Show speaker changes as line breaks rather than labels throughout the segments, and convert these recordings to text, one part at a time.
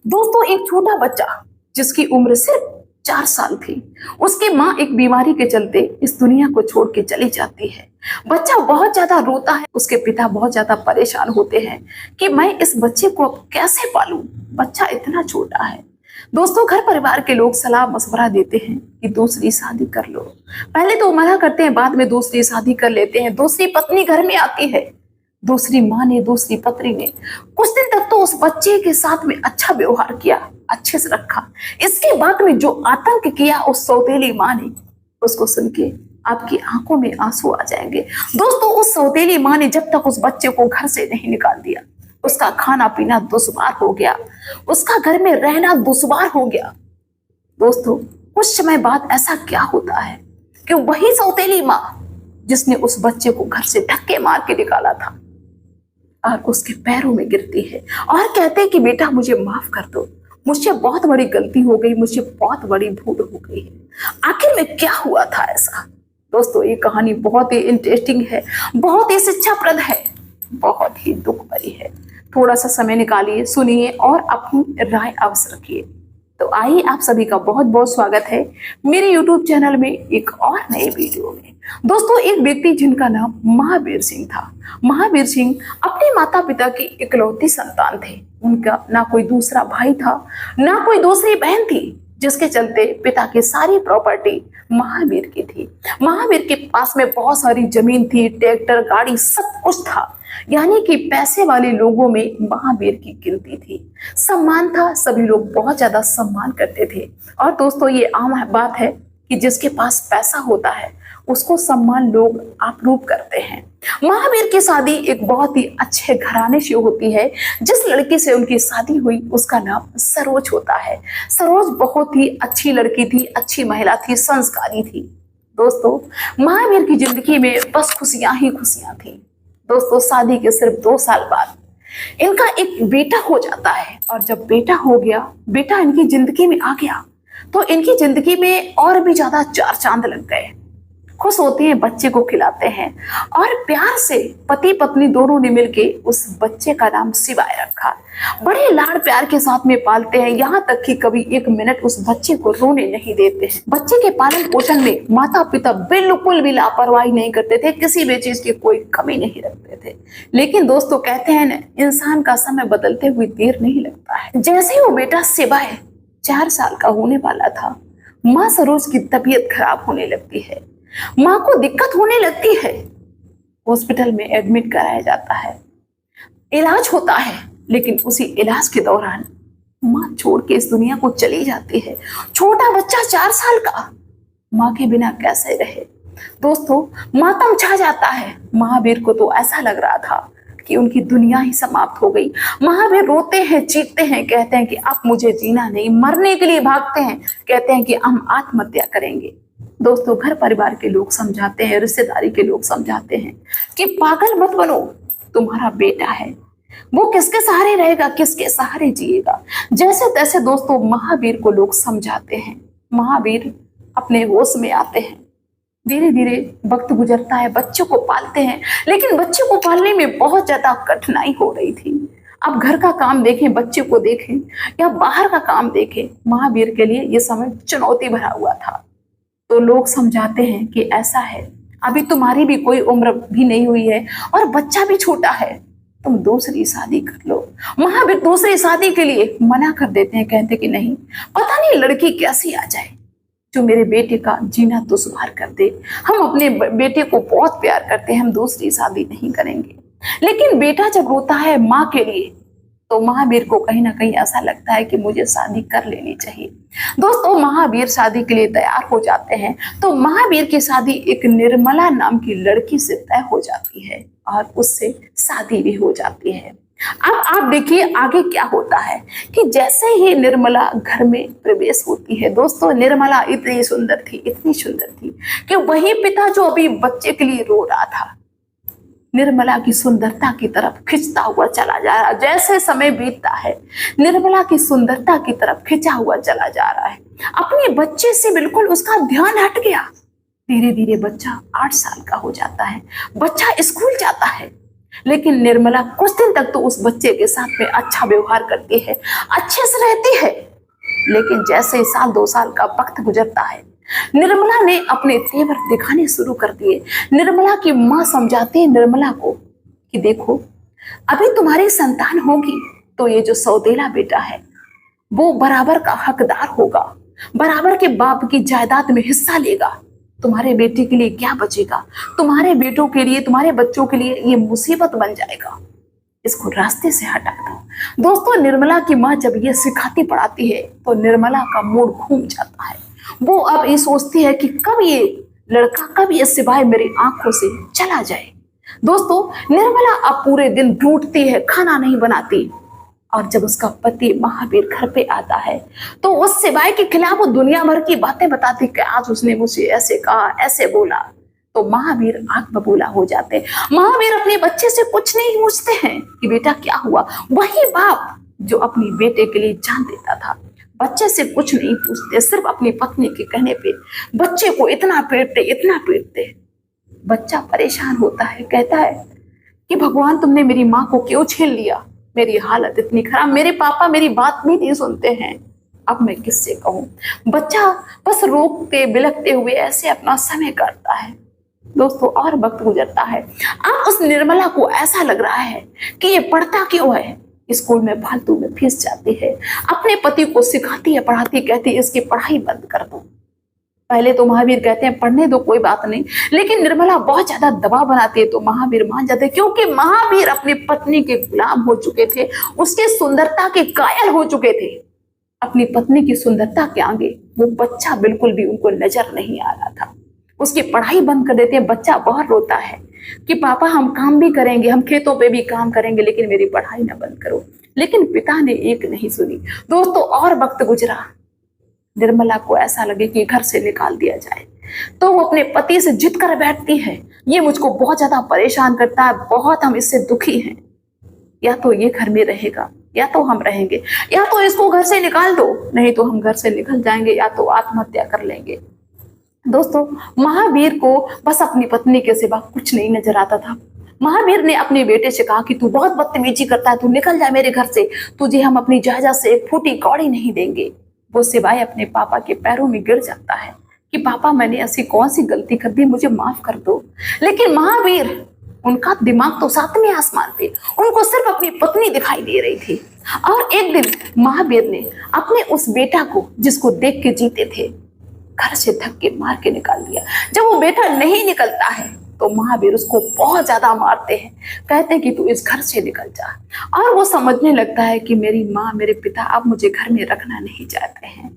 दोस्तों एक छोटा बच्चा जिसकी उम्र सिर्फ 4 साल थी, उसकी माँ एक बीमारी के चलते इस दुनिया को छोड़ के चली जाती है। बच्चा बहुत ज्यादा रोता है, उसके पिता बहुत ज्यादा परेशान होते हैं कि मैं इस बच्चे को अब कैसे पालूं, बच्चा इतना छोटा है। दोस्तों घर परिवार के लोग सलाह मशवरा देते हैं कि दूसरी शादी कर लो। पहले तो मना करते हैं, बाद में दूसरी शादी कर लेते हैं। दूसरी पत्नी घर में आती है, दूसरी माँ ने, दूसरी पत्नी ने कुछ दिन तक तो उस बच्चे के साथ में अच्छा व्यवहार किया, अच्छे से रखा। इसके बाद में जो आतंक किया उस सौतेली माँ ने, उसको सुन के आपकी आंखों में आंसू आ जाएंगे। दोस्तों उस सौतेली माँ ने जब तक उस बच्चे को घर से नहीं निकाल दिया, उसका खाना पीना दुश्वार हो गया, उसका घर में रहना दुश्वार हो गया। दोस्तों कुछ समय बाद ऐसा क्या होता है कि वही सौतेली माँ जिसने उस बच्चे को घर से धक्के मार के निकाला था और उसके पैरों में गिरती है और कहते हैं कि बेटा मुझे माफ कर दो, मुझसे बहुत बड़ी गलती हो गई, मुझसे बहुत बड़ी भूल हो गई है। आखिर में क्या हुआ था ऐसा? दोस्तों ये कहानी बहुत ही इंटरेस्टिंग है, बहुत ही शिक्षाप्रद है, बहुत ही दुख भरी है। थोड़ा सा समय निकालिए, सुनिए और अपनी राय अवश्य रखिए। तो आइए, आप सभी का बहुत बहुत स्वागत है मेरे YouTube चैनल में एक और नए वीडियो में। दोस्तों एक व्यक्ति जिनका नाम महावीर सिंह था। महावीर सिंह अपने माता पिता की इकलौती संतान थे। उनका ना कोई दूसरा भाई था, ना कोई दूसरी बहन थी, जिसके चलते पिता की सारी प्रॉपर्टी महावीर की थी। महावीर के पास में बहुत सारी जमीन थी, ट्रैक्टर, गाड़ी, सब कुछ था। यानी कि पैसे वाले लोगों में महावीर की गिनती थी। सम्मान था, सभी लोग बहुत ज्यादा सम्मान करते थे। और दोस्तों ये आम बात है कि जिसके पास पैसा होता है उसको सम्मान लोग आपरूप करते हैं। महावीर की शादी एक बहुत ही अच्छे घराने से होती है। जिस लड़की से उनकी शादी हुई उसका नाम सरोज होता है। सरोज बहुत ही अच्छी लड़की थी, अच्छी महिला थी, संस्कारी थी। दोस्तों महावीर की जिंदगी में बस खुशियां ही खुशियां थी। दोस्तों शादी के सिर्फ 2 साल बाद इनका एक बेटा हो जाता है। और जब बेटा हो गया, बेटा इनकी जिंदगी में आ गया, तो इनकी जिंदगी में और भी ज्यादा 4 चांद लग गए। खुश होते हैं, बच्चे को खिलाते हैं और प्यार से पति पत्नी दोनों ने मिलके उस बच्चे का नाम शिवाय रखा। बड़े लाड़ प्यार के साथ में पालते हैं, यहाँ तक कि कभी 1 मिनट उस बच्चे को रोने नहीं देते हैं। बच्चे के पालन पोषण में माता पिता बिल्कुल भी लापरवाही नहीं करते थे, किसी भी चीज की कोई कमी नहीं रखते थे। लेकिन दोस्तों कहते हैं ना, इंसान का समय बदलते हुए देर नहीं लगता है। जैसे ही वो बेटा शिवाय 4 साल का होने वाला था, माँ सरोज की तबीयत खराब होने लगती है, माँ को दिक्कत होने लगती है। हॉस्पिटल में एडमिट कराया जाता है, इलाज होता है, लेकिन उसी इलाज के दौरान माँ छोड़ के इस दुनिया को चली जाती है। छोटा बच्चा 4 साल का माँ के बिना कैसे रहे? दोस्तों मातम छा जाता है। महावीर को तो ऐसा लग रहा था कि उनकी दुनिया ही समाप्त हो गई। महावीर रोते हैं, चीखते हैं, कहते हैं कि अब मुझे जीना नहीं, मरने के लिए भागते हैं, कहते हैं कि हम आत्महत्या करेंगे। दोस्तों घर परिवार के लोग समझाते हैं, रिश्तेदारी के लोग समझाते हैं कि पागल मत बनो, तुम्हारा बेटा है, वो किसके सहारे रहेगा, किसके सहारे जिएगा। जैसे तैसे दोस्तों महावीर को लोग समझाते हैं। महावीर अपने होश में आते हैं। धीरे धीरे वक्त गुजरता है, बच्चे को पालते हैं, लेकिन बच्चे को पालने में बहुत ज्यादा कठिनाई हो रही थी। अब घर का काम देखें, बच्चे को देखें, या बाहर का काम देखें, महावीर के लिए ये समय चुनौती भरा हुआ था। तो लोग समझाते हैं कि ऐसा है, अभी तुम्हारी भी कोई उम्र भी नहीं हुई है और बच्चा भी छोटा है, तुम दूसरी शादी कर लो। महावीर दूसरी शादी के लिए मना कर देते हैं, कहते कि नहीं, पता नहीं लड़की कैसी आ जाए जो मेरे बेटे का जीना दुश्वार कर दे। हम अपने बेटे को बहुत प्यार करते हैं, हम दूसरी शादी नहीं करेंगे। लेकिन बेटा जब रोता है माँ के लिए, तो महावीर को कहीं ना कहीं ऐसा लगता है कि मुझे शादी कर लेनी चाहिए। दोस्तों महावीर शादी के लिए तैयार हो जाते हैं, तो महावीर की शादी एक निर्मला नाम की लड़की से तय हो जाती है और उससे शादी भी हो जाती है। अब आप देखिए आगे क्या होता है कि जैसे ही निर्मला घर में प्रवेश होती है, दोस्तों निर्मला इतनी सुंदर थी, इतनी सुंदर थी कि वही पिता जो अभी बच्चे के लिए रो रहा था, निर्मला की सुंदरता की तरफ खिंचता हुआ चला जा रहा। जैसे समय बीतता है, निर्मला की सुंदरता की तरफ खिंचा हुआ चला जा रहा है। अपने बच्चे से बिल्कुल उसका ध्यान हट गया। धीरे धीरे बच्चा 8 साल का हो जाता है, बच्चा स्कूल जाता है। लेकिन निर्मला कुछ दिन तक तो उस बच्चे के साथ में अच्छा व्यवहार करती है, अच्छे से रहती है। लेकिन जैसे ही साल 2 साल का वक्त गुजरता है, निर्मला ने अपने तेवर दिखाने शुरू कर दिए। निर्मला की माँ समझाती है निर्मला को कि देखो, अभी तुम्हारी संतान होगी तो ये जो सौतेला बेटा है वो बराबर का हकदार होगा, बराबर के बाप की जायदाद में हिस्सा लेगा। तुम्हारे बेटे के लिए क्या बचेगा? तुम्हारे बेटों के लिए, तुम्हारे बच्चों के लिए ये मुसीबत बन जाएगा। इसको रास्ते से हटा दो। दोस्तों, निर्मला की माँ जब ये सिखाती पढ़ाती है तो निर्मला का मूड घूम जाता है। वो अब ये सोचती है कि कब ये लड़का, कब ये सिवाय मेरी आंखों से चला जाए। दोस्तों, निर्मला अब पूरे दिन ढूंढती है, खाना नहीं बनाती। और जब उसका पति महावीर घर पे आता है तो उस सिवाय के खिलाफ वो दुनिया भर की बातें बताती कि आज उसने मुझे ऐसे कहा, ऐसे बोला। तो महावीर आंख बबूला हो जाते हैं। महावीर अपने बच्चे से कुछ नहीं पूछते हैं कि बेटा क्या हुआ। वही बाप जो अपनी बेटे के लिए जान देता था, बच्चे से कुछ नहीं पूछते, सिर्फ अपनी पत्नी के कहने पे बच्चे को इतना पीटते, इतना पीटते। बच्चा परेशान होता है, कहता है कि भगवान, तुमने मेरी माँ को क्यों छीन लिया? मेरी हालत इतनी खराब, मेरे पापा मेरी बात भी नहीं सुनते हैं, अब मैं किससे कहूं? बच्चा बस रोकते बिलखते हुए ऐसे अपना समय काटता है। दोस्तों, और वक्त गुजरता है। अब उस निर्मला को ऐसा लग रहा है कि ये पढ़ता क्यों है, स्कूल में फालतू में फीस जाती है, अपने पति को सिखाती है, पढ़ाती, कहती है इसकी पढ़ाई बंद कर दो। पहले तो महावीर कहते हैं पढ़ने दो, कोई बात नहीं, लेकिन निर्मला बहुत ज्यादा दबाव बनाती है तो महावीर मान जाते हैं, क्योंकि महावीर अपनी पत्नी के गुलाम हो चुके थे, उसके सुंदरता के कायल हो चुके थे। अपनी पत्नी की सुंदरता के आगे वो बच्चा बिल्कुल भी उनको नजर नहीं आ रहा था। उसकी पढ़ाई बंद कर देते हैं। बच्चा बहुत रोता है कि पापा, हम काम भी करेंगे, हम खेतों पे भी काम करेंगे, लेकिन मेरी पढ़ाई ना बंद करो। लेकिन पिता ने एक नहीं सुनी। दोस्तों, और वक्त गुजरा। निर्मला को ऐसा लगे कि घर से निकाल दिया जाए तो वो अपने पति से जिद कर बैठती है, ये मुझको बहुत ज्यादा परेशान करता है, बहुत हम इससे दुखी हैं। या तो ये घर में रहेगा, या तो हम रहेंगे, या तो इसको घर से निकाल दो, नहीं तो हम घर से निकल जाएंगे, या तो आत्महत्या कर लेंगे। दोस्तों, महावीर को बस अपनी पत्नी के सिवा कुछ नहीं नजर आता था। महावीर ने अपने बेटे से कहा कि तू बहुत बदतमीजी करता है, तू निकल जा मेरे घर से, तुझे हम अपनी जायदाद से एक फूटी कौड़ी नहीं देंगे। वो सिवाय अपने पापा के पैरों में गिर जाता है कि पापा, मैंने ऐसी कौन सी गलती कर दी, मुझे माफ कर दो। लेकिन महावीर, उनका दिमाग तो सातवें आसमान पे, उनको सिर्फ अपनी पत्नी दिखाई दे रही थी। और एक दिन महावीर ने अपने उस बेटा को, जिसको देख के जीते थे, घर से धक्के मार के निकाल दिया। जब वो बेटा नहीं निकलता है तो महावीर उसको बहुत ज्यादा मारते हैं, कहते हैं कि तू इस घर से निकल जा। और वो समझने लगता है कि मेरी माँ, मेरे पिता अब मुझे घर में रखना नहीं चाहते हैं,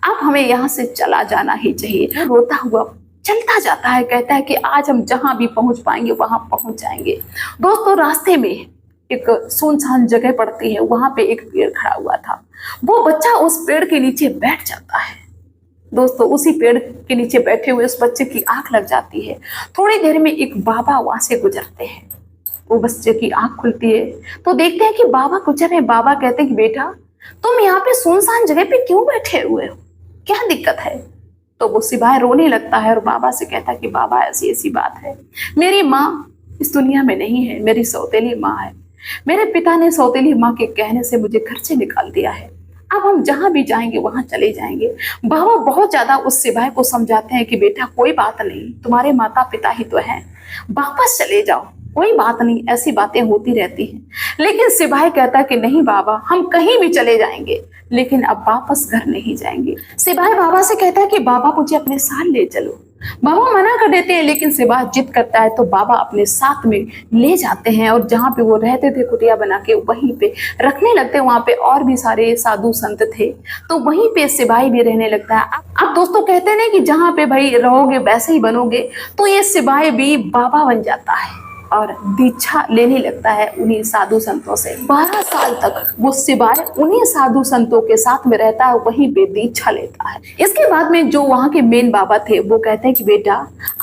अब हमें यहाँ से चला जाना ही चाहिए। रोता हुआ चलता जाता है, कहता है कि आज हम जहां भी पहुंच पाएंगे वहां पहुंच जाएंगे। दोस्तों, रास्ते में एक सुनसान जगह पड़ती है, वहां पे एक पेड़ खड़ा हुआ था। वो बच्चा उस पेड़ के नीचे बैठ जाता है। दोस्तों, उसी पेड़ के नीचे बैठे हुए उस बच्चे की आंख लग जाती है। थोड़ी देर में एक बाबा वहां से गुजरते हैं। वो बच्चे की आंख खुलती है तो देखते हैं कि बाबा गुजर रहे हैं। बाबा कहते हैं कि बेटा, तुम यहाँ पे सुनसान जगह पे क्यों बैठे हुए हो, क्या दिक्कत है? तो वो सिवाय रोने लगता है और बाबा से कहता है कि बाबा, ऐसी ऐसी बात है, मेरी माँ इस दुनिया में नहीं है, मेरी सौतेली माँ है। मेरे पिता ने सौतेली माँ के कहने से मुझे घर से निकाल दिया है, अब हम जहां भी जाएंगे वहां चले जाएंगे। बाबा बहुत ज्यादा उस सिपाही को समझाते हैं कि बेटा, कोई बात नहीं, तुम्हारे माता पिता ही तो हैं, वापस चले जाओ, कोई बात नहीं, ऐसी बातें होती रहती हैं। लेकिन सिपाही कहता है कि नहीं बाबा, हम कहीं भी चले जाएंगे, लेकिन अब वापस घर नहीं जाएंगे। सिपाही बाबा से कहता है कि बाबा, मुझे अपने साथ ले चलो। बाबा मना कर देते हैं, लेकिन सिपाही जिद करता है तो बाबा अपने साथ में ले जाते हैं और जहाँ पे वो रहते थे कुटिया बना के, वहीं पे रखने लगते हैं। वहां पे और भी सारे साधु संत थे, तो वहीं पे सिपाही भी रहने लगता है। अब दोस्तों, कहते हैं कि जहाँ पे भाई रहोगे वैसे ही बनोगे, तो ये सिपाही भी बाबा बन जाता है और दीक्षा लेने लगता है उन्हीं साधु संतों से। 12 साल तक वो सिवाय उन्हीं साधु संतों के साथ में रहता है, वहीं पे दीक्षा लेता है। इसके बाद में जो वहाँ के मेन बाबा थे वो कहते हैं कि बेटा,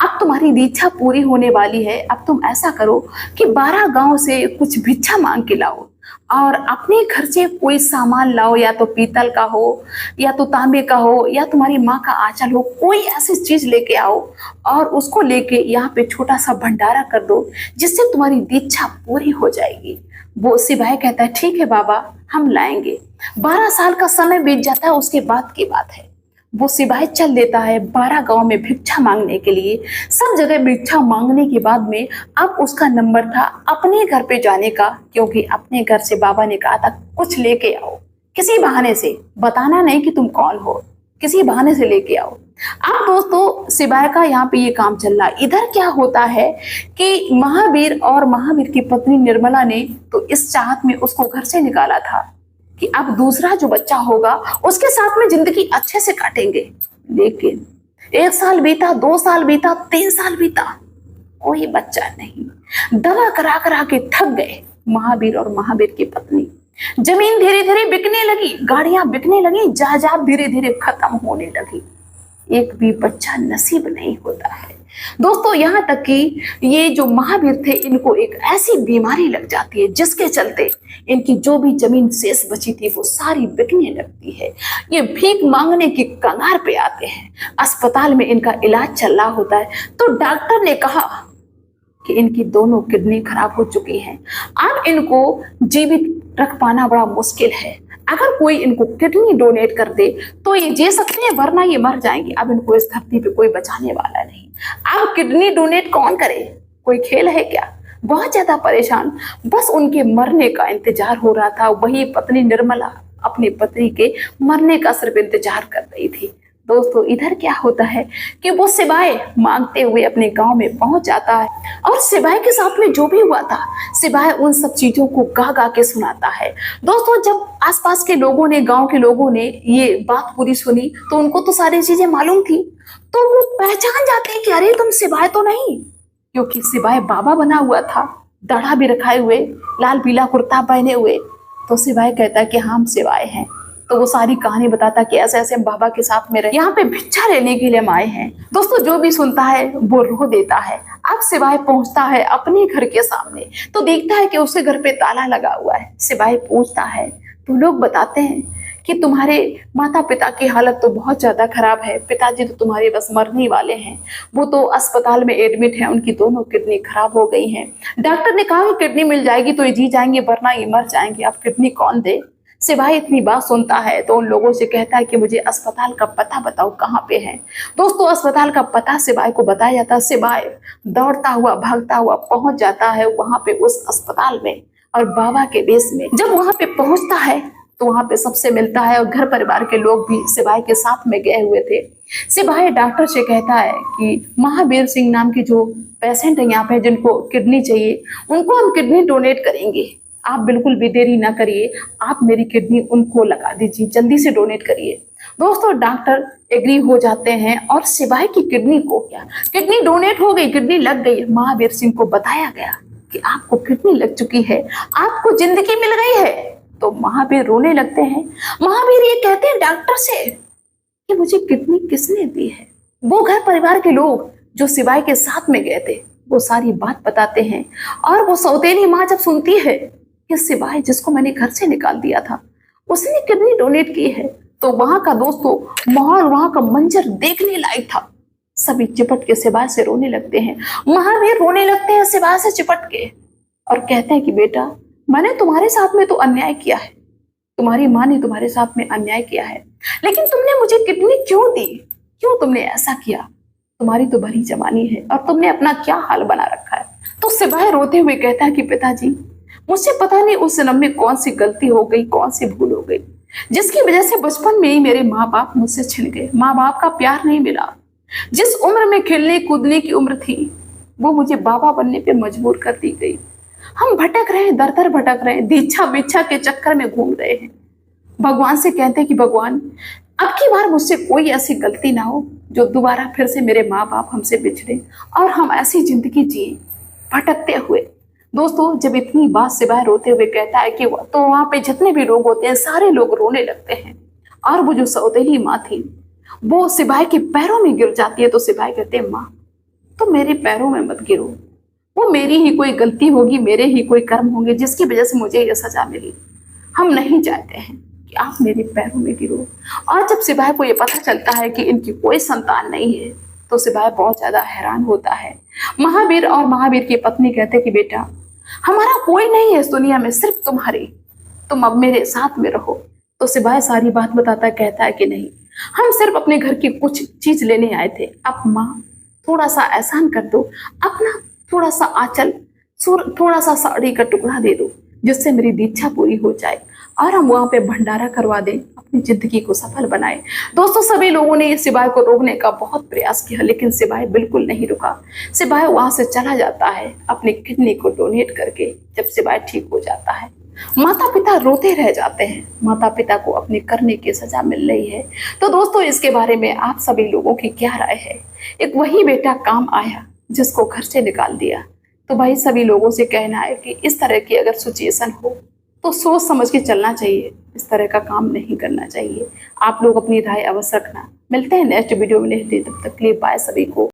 अब तुम्हारी दीक्षा पूरी होने वाली है, अब तुम ऐसा करो कि 12 गांव से कुछ भिक्षा मांग के लाओ। और अपने घर से कोई सामान लाओ, या तो पीतल का हो या तो तांबे का हो या तुम्हारी माँ का आंचल हो, कोई ऐसी चीज लेके आओ और उसको लेके यहाँ पे छोटा सा भंडारा कर दो, जिससे तुम्हारी दीक्षा पूरी हो जाएगी। वो सिपाही कहता है ठीक है बाबा, हम लाएंगे। 12 साल का समय बीत जाता है, उसके बाद की बात है। वो सिपाही चल देता है 12 गांव में भिक्षा मांगने के लिए। सब जगह भिक्षा मांगने के बाद में अब उसका नंबर था अपने घर पे जाने का, क्योंकि अपने घर से बाबा ने कहा था कुछ लेके आओ, किसी बहाने से, बताना नहीं कि तुम कौन हो, किसी बहाने से लेके आओ। अब दोस्तों सिपाही का यहाँ पे ये काम चल रहा है। इधर क्या होता है कि महावीर और महावीर की पत्नी निर्मला ने तो इस चाहत में उसको घर से निकाला था कि अब दूसरा जो बच्चा होगा उसके साथ में जिंदगी अच्छे से काटेंगे। लेकिन 1 साल बीता, 2 साल बीता, 3 साल बीता, कोई बच्चा नहीं। दवा करा करा के थक गए महावीर और महावीर की पत्नी। जमीन धीरे धीरे बिकने लगी, गाड़ियां बिकने लगी, जायदाद धीरे धीरे खत्म होने लगी, एक भी बच्चा नसीब नहीं होता है। दोस्तों यहाँ तक कि ये जो महावीर थे, इनको एक ऐसी बीमारी लग जाती है जिसके चलते इनकी जो भी जमीन शेष बची थी वो सारी बिकने लगती है। ये भीख मांगने की कगार पे आते हैं। अस्पताल में इनका इलाज चल रहा होता है तो डॉक्टर ने कहा कि इनकी दोनों किडनी खराब हो चुकी हैं, अब इनको जीवित रख पाना बड़ा मुश्किल है। अगर कोई इनको किडनी डोनेट कर दे तो ये जी सकते हैं, वरना ये मर जाएंगे। अब इनको इस धरती पे कोई बचाने वाला नहीं। अब किडनी डोनेट कौन करे? कोई खेल है क्या? बहुत ज्यादा परेशान, बस उनके मरने का इंतजार हो रहा था। वही पत्नी निर्मला अपने पति के मरने का सिर्फ इंतजार कर रही थी। दोस्तों इधर क्या होता है कि वो सिपाही मांगते हुए अपने गांव में पहुंच जाता है और सिपाही के साथ में जो भी हुआ था, सिपाही उन सब चीजों को गा गा के सुनाता है। दोस्तों जब आसपास के लोगों ने, गांव के लोगों ने ये बात पूरी सुनी तो उनको तो सारी चीजें मालूम थी, तो वो पहचान जाते हैं कि अरे तुम सिपाही तो नहीं, क्योंकि सिपाही बाबा बना हुआ था, दाढ़ा भी रखाए हुए, लाल पीला कुर्ता पहने हुए। तो सिपाही कहता है कि हम सिपाही हैं। तो वो सारी कहानी बताता कि ऐसे ऐसे हम बाबा के साथ में रहे, यहाँ पे भिक्षा लेने के लिए हम आए हैं। दोस्तों जो भी सुनता है वो रो देता है। अब सिपाही पहुंचता है अपने घर के सामने तो देखता है कि उसके घर पे ताला लगा हुआ है। सिपाही पूछता है तो लोग बताते हैं कि तुम्हारे माता पिता की हालत तो बहुत ज्यादा खराब है, पिताजी तो तुम्हारे बस मरने वाले हैं, वो तो अस्पताल में एडमिट है, उनकी दोनों किडनी खराब हो गई हैं। डॉक्टर ने कहा कि किडनी मिल जाएगी तो ये जी जाएंगे, वरना ये मर जाएंगे, अब किडनी कौन दे? सिपाही इतनी बात सुनता है तो उन लोगों से कहता है कि मुझे अस्पताल का पता बताओ कहाँ पे है। दोस्तों अस्पताल का पता सिपाही को बताया जाता है। सिपाही दौड़ता हुआ भागता हुआ पहुंच जाता है वहां पे उस अस्पताल में और बाबा के बेस में। जब वहां पे पहुंचता है तो वहां पे सबसे मिलता है और घर परिवार के लोग भी सिपाही के साथ में गए हुए थे। सिपाही डॉक्टर से कहता है कि महावीर सिंह नाम के जो पेशेंट है यहाँ पे जिनको किडनी चाहिए, उनको हम किडनी डोनेट करेंगे, आप बिल्कुल भी देरी ना करिए, आप मेरी किडनी उनको लगा दीजिए, जल्दी से डोनेट करिए। दोस्तों डॉक्टर एग्री हो जाते हैं और सिपाही की किडनी को क्या, किडनी डोनेट हो गई, किडनी लग गई। महावीर सिंह को बताया गया कि आपको किडनी लग चुकी है, आपको जिंदगी मिल गई है। तो महावीर रोने लगते हैं। महावीर ये कहते हैं डॉक्टर से कि मुझे किडनी किसने दी है। वो घर परिवार के लोग जो सिपाही के साथ में गए थे वो सारी बात बताते हैं और वो सौतेली माँ जब सुनती है कि सिपाही जिसको मैंने घर से निकाल दिया था उसने किडनी डोनेट की है, तो वहां का दोस्तों माहौल, वहां का मंजर देखने लायक था। सभी चिपट के सिपाही से रोने लगते हैं। महावीर रोने लगते हैं सिपाही से चिपट के और कहते हैं कि बेटा मैंने तुम्हारे साथ में तो अन्याय किया है, तुम्हारी माँ ने तुम्हारे साथ में अन्याय किया है, लेकिन तुमने मुझे किडनी क्यों दी? क्यों तुमने ऐसा किया? तुम्हारी तो भरी जवानी है और तुमने अपना क्या हाल बना रखा है। तो सिपाही रोते हुए कहता है कि पिताजी मुझसे पता नहीं उस जन्म में कौन सी गलती हो गई, कौन सी भूल हो गई, जिसकी वजह से बचपन में ही मेरे माँ बाप मुझसे छिन गए, माँ बाप का प्यार नहीं मिला। जिस उम्र में खेलने कूदने की उम्र थी वो मुझे बाबा बनने पे मजबूर कर दी गई। हम भटक रहे हैं, दर दर भटक रहे हैं, दीक्षा बिच्छा के चक्कर में घूम रहे हैं। भगवान से कहते हैं कि भगवान अब की बार मुझसे कोई ऐसी गलती ना हो जो दोबारा फिर से मेरे माँ बाप हमसे बिछड़े और हम ऐसी जिंदगी जिए भटकते हुए। दोस्तों जब इतनी बात सिपाही रोते हुए कहता है कि तो वहां पे जितने भी लोग होते हैं सारे लोग रोने लगते हैं और वो जो सौतेली माँ थी वो सिपाही के पैरों में गिर जाती है। तो सिपाही कहते हैं माँ तो मेरे पैरों में मत गिरो, वो मेरी ही कोई गलती होगी, मेरे ही कोई कर्म होंगे जिसकी वजह से मुझे ये सजा मिली। हम नहीं चाहते हैं कि आप मेरे पैरों में गिरो। और जब सिपाही को ये पता चलता है कि इनकी कोई संतान नहीं है तो सिपाही बहुत ज्यादा हैरान होता है। महावीर और महावीर की पत्नी कहते कि बेटा, हमारा कोई नहीं है इस दुनिया में, सिर्फ तुम्हारी, तुम अब मेरे साथ में रहो। तो सिपाही सारी बात बताता है, कहता है कि नहीं, हम सिर्फ अपने घर की कुछ चीज लेने आए थे। अब माँ थोड़ा सा एहसान कर दो, अपना थोड़ा सा आंचल, थोड़ा सा साड़ी का टुकड़ा दे दो, जिससे मेरी दीक्षा पूरी हो जाए और हम वहां पे भंडारा करवा दें, अपनी जिंदगी को सफल बनाए। दोस्तों, सभी लोगों ने इस सिपाही को रोकने का बहुत प्रयास किया, लेकिन सिपाही बिल्कुल नहीं रुका। सिपाही वहां से चला जाता है अपनी किडनी को डोनेट करके। जब सिपाही ठीक हो जाता है, माता पिता रोते रह जाते हैं, माता पिता को अपने करने की सजा मिल रही है। तो दोस्तों, इसके बारे में आप सभी लोगों की क्या राय है? एक वही बेटा काम आया जिसको घर से निकाल दिया। तो भाई सभी लोगों से कहना है कि इस तरह की अगर सिचुएशन हो तो सोच समझ के चलना चाहिए, इस तरह का काम नहीं करना चाहिए। आप लोग अपनी राय अवश्य रखना। मिलते हैं नेक्स्ट वीडियो में, तब तक के लिए बाय सभी को।